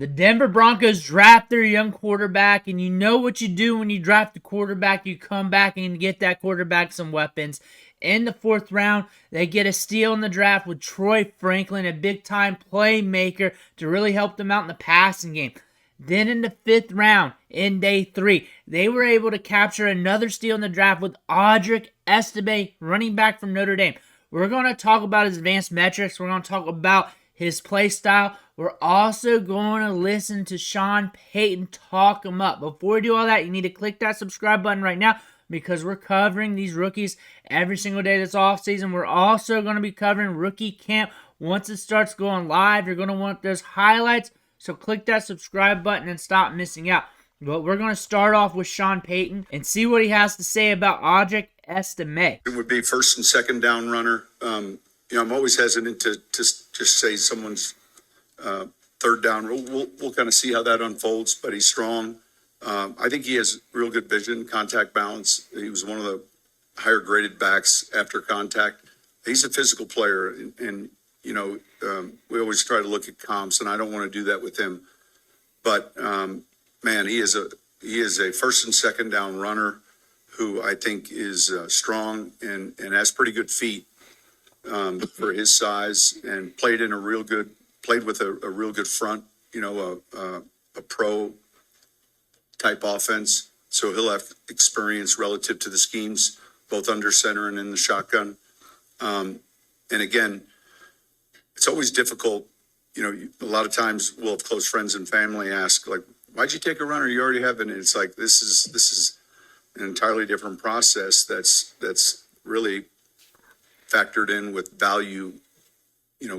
The Denver Broncos draft their young quarterback, and you know what you do when you draft a quarterback. You come back and you get that quarterback some weapons. In the 4th round, they get a steal in the draft with Troy Franklin, a big-time playmaker to really help them out in the passing game. Then in the 5th round, in day 3, they were able to capture another steal in the draft with Audric Estime, running back from Notre Dame. We're going to talk about his advanced metrics. We're going to talk about his play style. We're also going to listen to Sean Payton talk him up. Before we do all that, you need to click that subscribe button right now because we're covering these rookies every single day this offseason. We're also going to be covering rookie camp. Once it starts going live, you're going to want those highlights. So click that subscribe button and stop missing out. But we're going to start off with Sean Payton and see what he has to say about Audric Estime. It would be first and second down runner. I'm always hesitant to just say someone's third down. We'll kind of see how that unfolds, but he's strong. I think he has real good vision, contact balance. He was one of the higher graded backs after contact. He's a physical player, and we always try to look at comps, and I don't want to do that with him. But man, he is a first and second down runner who I think is strong and has pretty good feet for his size, and played with a real good front, a pro type offense. So he'll have experience relative to the schemes, both under center and in the shotgun. And again, it's always difficult. A lot of times we'll have close friends and family ask, like, why'd you take a runner? You already have it. And it's like, this is an entirely different process that's really factored in with value,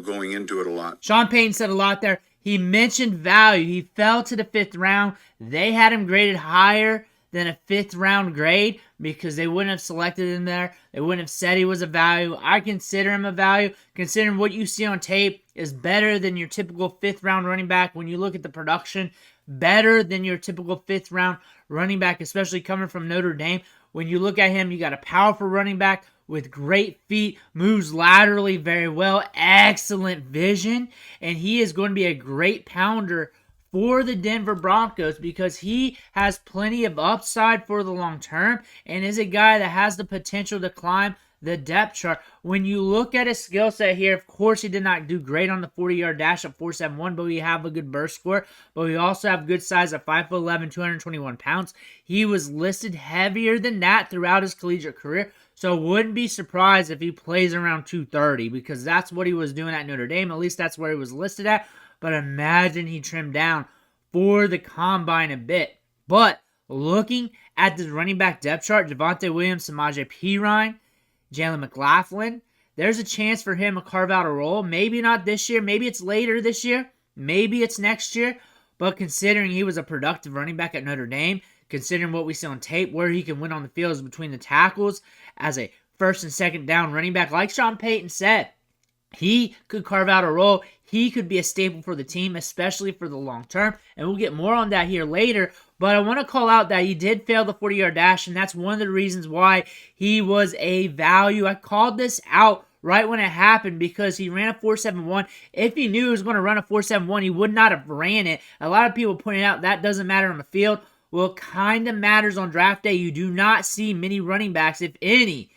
going into it a lot. Sean Payton said a lot there. He mentioned value. He fell to the 5th round. They had him graded higher than a 5th round grade because they wouldn't have selected him there. They wouldn't have said he was a value. I consider him a value, considering what you see on tape is better than your typical 5th round running back. When you look at the production, better than your typical 5th round running back, especially coming from Notre Dame. When you look at him, you got a powerful running back with great feet, moves laterally very well, excellent vision, and he is going to be a great pounder for the Denver Broncos because he has plenty of upside for the long term and is a guy that has the potential to climb the depth chart. When you look at his skill set here, of course, he did not do great on the 40-yard dash at 4.71, but we have a good burst score. But we also have good size at 5'11", 221 pounds. He was listed heavier than that throughout his collegiate career, so wouldn't be surprised if he plays around 230 because that's what he was doing at Notre Dame. At least that's where he was listed at. But imagine he trimmed down for the combine a bit. But looking at the running back depth chart, Javonte Williams, Samaje Perine, Jalen McLaughlin, there's a chance for him to carve out a role. Maybe not this year. Maybe it's later this year. Maybe it's next year. But considering he was a productive running back at Notre Dame, considering what we see on tape, where he can win on the field is between the tackles as a first and second down running back. Like Sean Payton said, he could carve out a role. He could be a staple for the team, especially for the long term. And we'll get more on that here later. But I want to call out that he did fail the 40-yard dash, and that's one of the reasons why he was a value. I called this out right when it happened because he ran a 4.71. If he knew he was going to run a 4.71, he would not have ran it. A lot of people pointed out that doesn't matter on the field. Well, it kind of matters on draft day. You do not see many running backs, if any,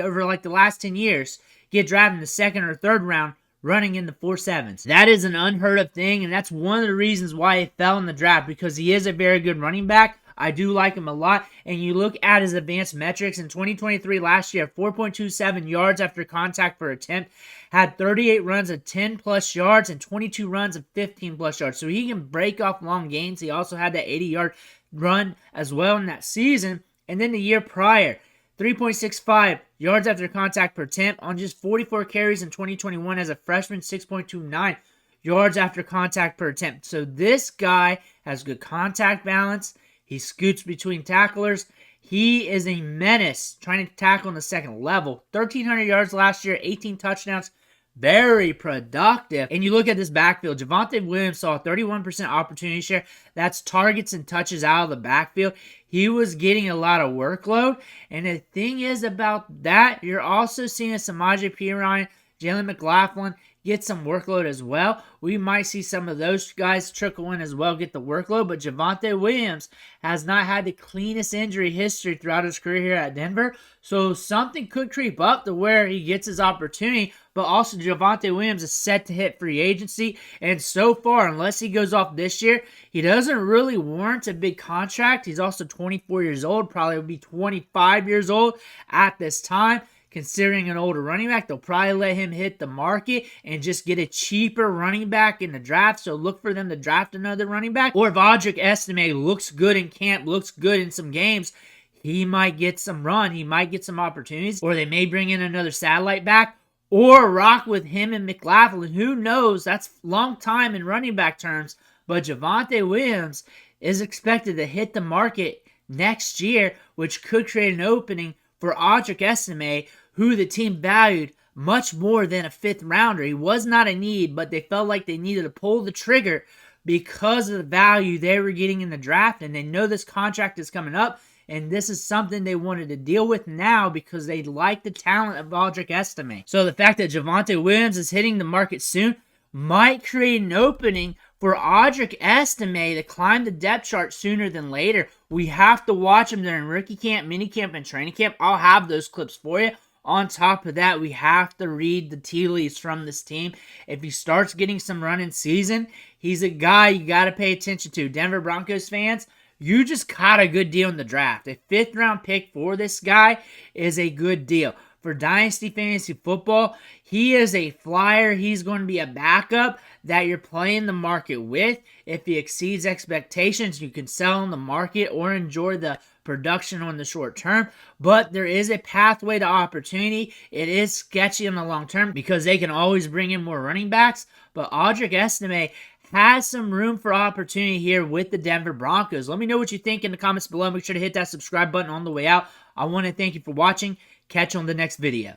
over like the last 10 years, get drafted in the 2nd or 3rd round running in the 4.7s. That is an unheard of thing, and that's one of the reasons why he fell in the draft, because he is a very good running back. I do like him a lot, and you look at his advanced metrics in 2023 last year, 4.27 yards after contact per attempt, had 38 runs of 10-plus yards and 22 runs of 15-plus yards. So he can break off long gains. He also had that 80-yard run as well in that season. And then the year prior, 3.65 yards after contact per attempt on just 44 carries in 2021 as a freshman, 6.29 yards after contact per attempt. So this guy has good contact balance. He scoots between tacklers. He is a menace trying to tackle on the second level. 1,300 yards last year, 18 touchdowns. Very productive. And you look at this backfield, Javonte Williams saw a 31% opportunity share. That's targets and touches out of the backfield. He was getting a lot of workload. And the thing is about that, you're also seeing Samaje Perine, Jalen McLaughlin get some workload as well. We might see some of those guys trickle in as well, get the workload. But Javonte Williams has not had the cleanest injury history throughout his career here at Denver. So something could creep up to where he gets his opportunity. But also Javonte Williams is set to hit free agency. And so far, unless he goes off this year, he doesn't really warrant a big contract. He's also 24 years old, probably will be 25 years old at this time. Considering an older running back, they'll probably let him hit the market and just get a cheaper running back in the draft. So look for them to draft another running back. Or if Audric Estime looks good in camp, looks good in some games, he might get some run. He might get some opportunities. Or they may bring in another satellite back. Or rock with him and McLaughlin. Who knows? That's a long time in running back terms. But Javonte Williams is expected to hit the market next year, which could create an opening for Audric Estime, who the team valued much more than a 5th rounder. He was not a need, but they felt like they needed to pull the trigger because of the value they were getting in the draft, and they know this contract is coming up, and this is something they wanted to deal with now because they like the talent of Audric Estime. So the fact that Javonte Williams is hitting the market soon might create an opening for Audric Estime to climb the depth chart sooner than later. We have to watch him during rookie camp, mini camp, and training camp. I'll have those clips for you. On top of that, we have to read the tea leaves from this team. If he starts getting some run in season, he's a guy you got to pay attention to. Denver Broncos fans, you just caught a good deal in the draft. A 5th round pick for this guy is a good deal. For Dynasty Fantasy Football, he is a flyer. He's going to be a backup that you're playing the market with. If he exceeds expectations, you can sell on the market or enjoy the production on the short term. But there is a pathway to opportunity. It is sketchy in the long term because they can always bring in more running backs. But Audric Estime has some room for opportunity here with the Denver Broncos. Let me know what you think in the comments below. Make sure to hit that subscribe button on the way out. I want to thank you for watching. Catch you on the next video.